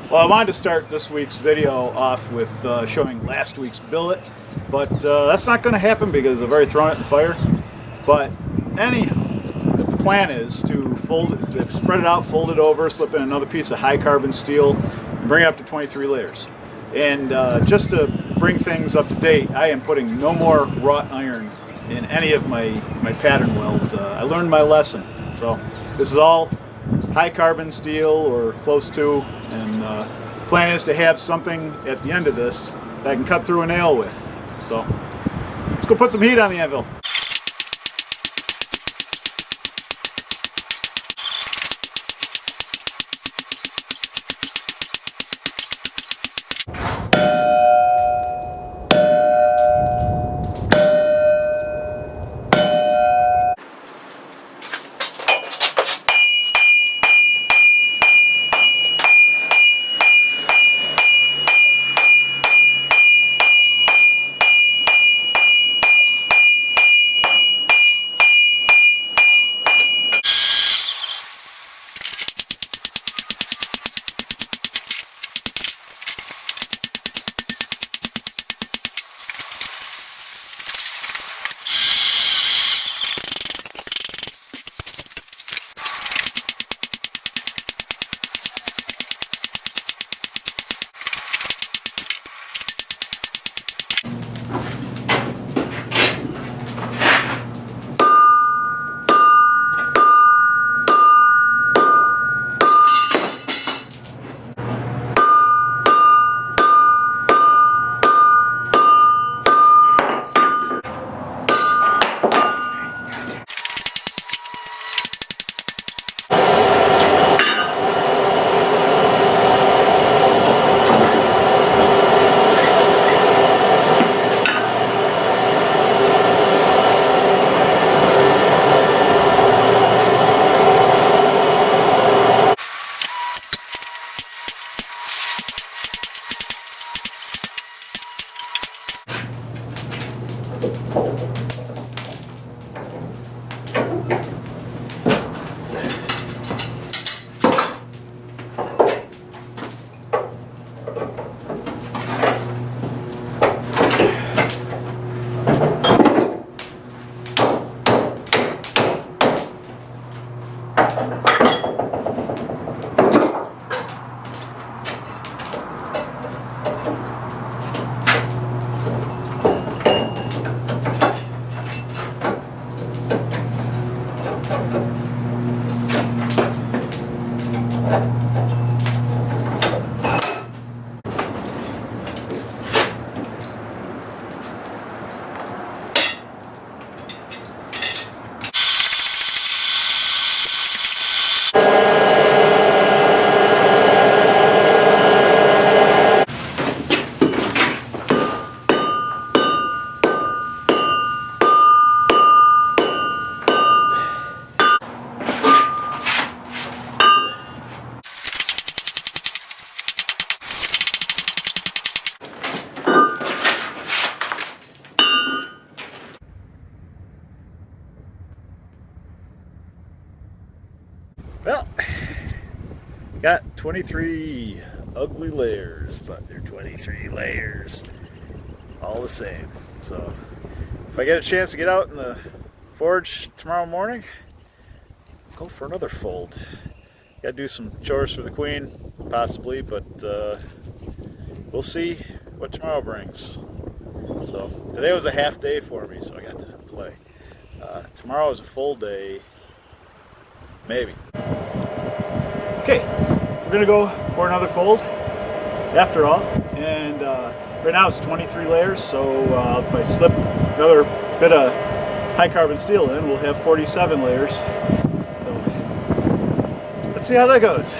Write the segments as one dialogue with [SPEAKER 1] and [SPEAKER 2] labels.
[SPEAKER 1] Well, I wanted to start this week's video off with showing last week's billet, but that's not going to happen because I've already thrown it in the fire. But anyhow, the plan is to spread it out, fold it over, slip in another piece of high carbon steel, and bring it up to 23 layers. And just to bring things up to date, I am putting no more wrought iron in any of my pattern weld. I learned my lesson. So this is all high carbon steel or close to, and plan is to have something at the end of this that I can cut through a nail with. So let's go put some heat on the anvil. Well, got 23 ugly layers, but they're 23 layers, all the same. So if I get a chance to get out in the forge tomorrow morning, go for another fold. Got to do some chores for the queen, possibly, but we'll see what tomorrow brings. So today was a half day for me, so I got to play. Tomorrow is a full day, maybe. Okay, we're gonna go for another fold after all, and right now it's 23 layers, so if I slip another bit of high carbon steel in, we'll have 47 layers. So let's see how that goes.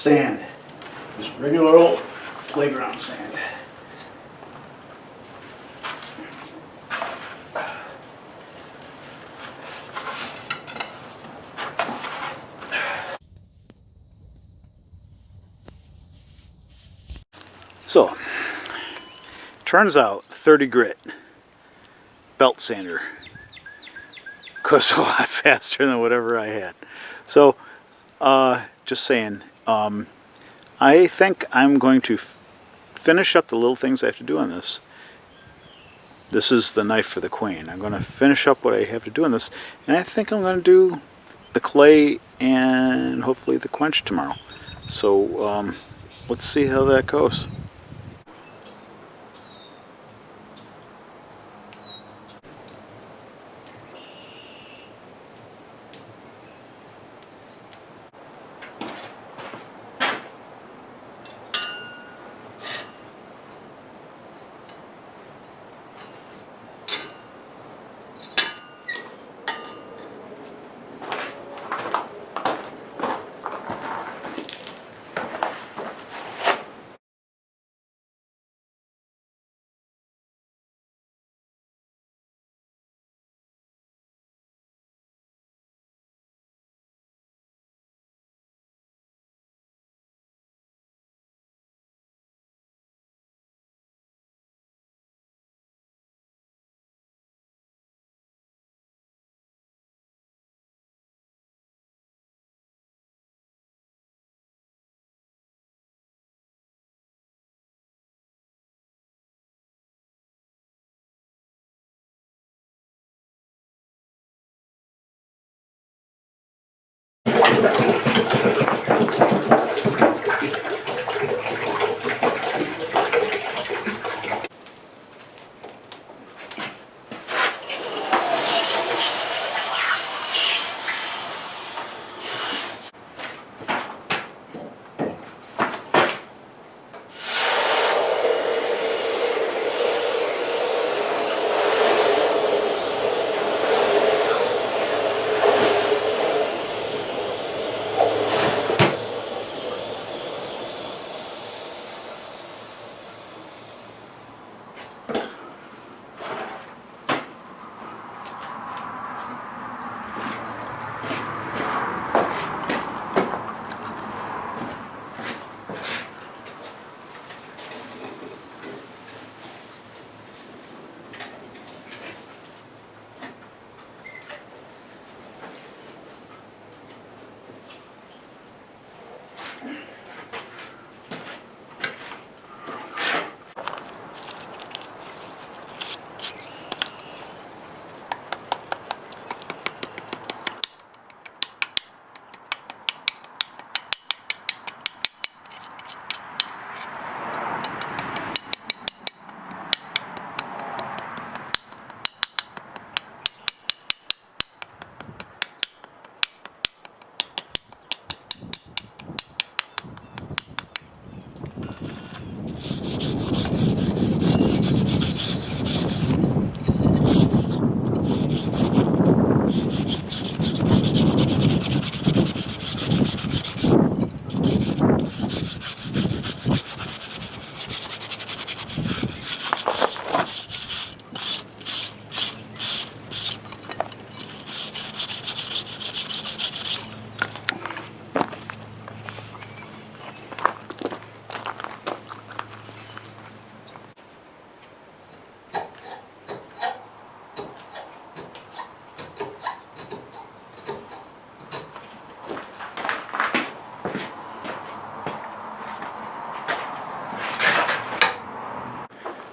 [SPEAKER 2] sand. Just regular old playground sand. So, turns out 30 grit belt sander goes a lot faster than whatever I had. So, just saying, I think I'm going to finish up the little things I have to do on this. This is the knife for the queen. I'm going to finish up what I have to do on this, and I think I'm going to do the clay and hopefully the quench tomorrow. So, let's see how that goes.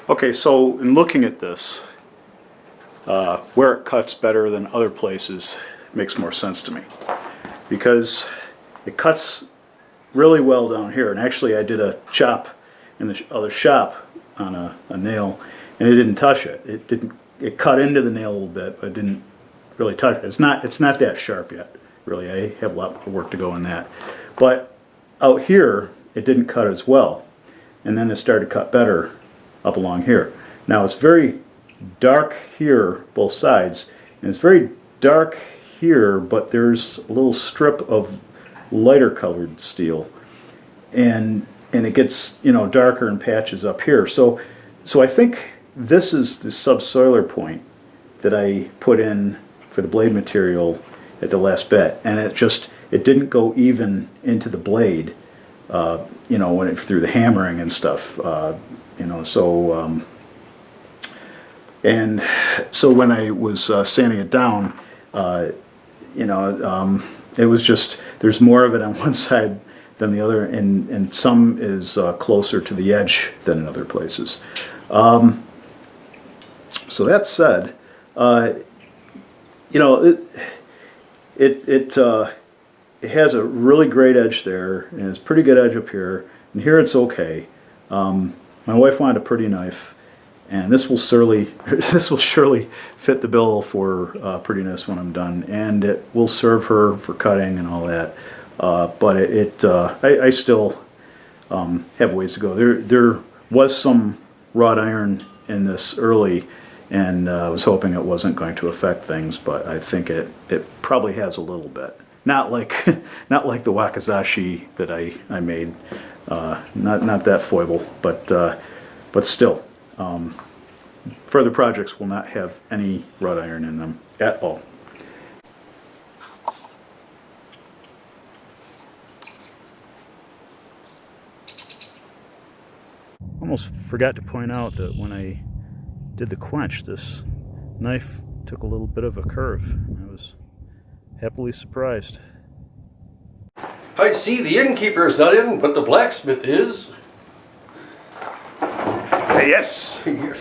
[SPEAKER 2] Okay, so in looking at this, where it cuts better than other places makes more sense to me, because it cuts really well down here. And actually I did a chop in the other shop on a nail, and it didn't touch it. It cut into the nail a little bit, but it didn't really touch it. It's not that sharp yet, really. I have a lot of work to go in that. But out here, it didn't cut as well. And then it started to cut better up along here. Now it's very dark here, both sides, and it's very dark here, but there's a little strip of lighter colored steel. and it gets, you know, darker in patches up here. So I think this is the subsoiler point that I put in for the blade material at the last bit, and it didn't go even into the blade, you know, when it through the hammering and stuff, you know. So and so when I was sanding it down, you know, it was just, there's more of it on one side than the other, and some is closer to the edge than in other places. So that said, you know, it has a really great edge there, and it's pretty good edge up here, and here it's okay. My wife wanted a pretty knife, and this will surely fit the bill for prettiness when I'm done, and it will serve her for cutting and all that. But I still have ways to go. There was some wrought iron in this early, and I was hoping it wasn't going to affect things, but I think it probably has a little bit. Not like the wakazashi that I made, not that foible, but still. Further projects will not have any wrought iron in them at all. Almost forgot to point out that when I did the quench, this knife took a little bit of a curve. I was happily surprised.
[SPEAKER 3] I see the innkeeper's not in, but the blacksmith is.
[SPEAKER 2] Yes!
[SPEAKER 3] Yes.